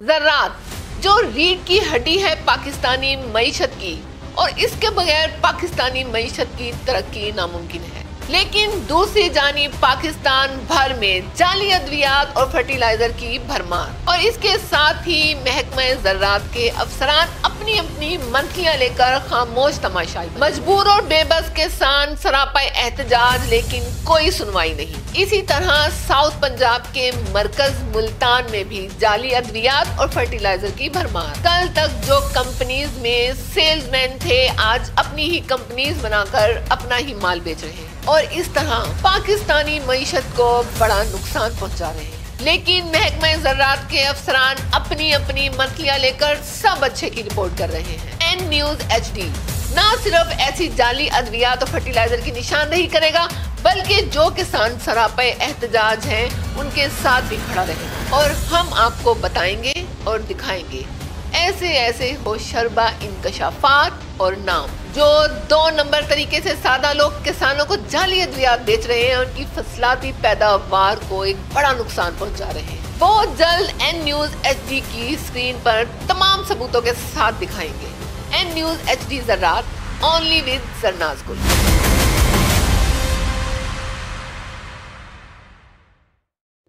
ज़रात जो रीढ़ की हड्डी है पाकिस्तानी मईशत की, और इसके बगैर पाकिस्तानी मईशत की तरक्की नामुमकिन है। लेकिन दूसरी जानिब पाकिस्तान भर में जाली अद्वियात और फर्टिलाइजर की भरमार, और इसके साथ ही महकमा ज़रात के अफसरान अपनी अपनी मंथलियां लेकर खामोश तमाशाई, मजबूर और बेबस किसान सरापा एहतजाज, लेकिन कोई सुनवाई नहीं। इसी तरह साउथ पंजाब के मरकज मुल्तान में भी जाली अद्वियात और फर्टिलाइजर की भरमार। कल तक जो कंपनीज में सेल्समैन थे, आज अपनी ही कंपनीज बनाकर अपना ही माल बेच रहे हैं और इस तरह पाकिस्तानी मईशत को बड़ा नुकसान पहुंचा रहे हैं। लेकिन महकमा ज़रात के अफसरान अपनी अपनी मंथलियां लेकर सब अच्छे की रिपोर्ट कर रहे हैं। एन न्यूज़ HD न सिर्फ ऐसी जाली अद्वियात और फर्टिलाइजर की निशानदेही करेगा, बल्कि जो किसान सरापे एहतजाज हैं उनके साथ भी खड़ा रहेगा, और हम आपको बताएंगे और दिखाएंगे ऐसे ऐसे होशरबा इंकशाफात और नाम जो 2 नंबर तरीके से सादा लोग किसानों को जाली अद्वियात बेच रहे हैं, उनकी फसलाती पैदावार को एक बड़ा नुकसान पहुंचा रहे हैं। बहुत जल्द एन न्यूज़ HD की स्क्रीन पर तमाम सबूतों के साथ दिखाएंगे। एन न्यूज़ HD ज़रात, ओनली विद सरनाज गुल।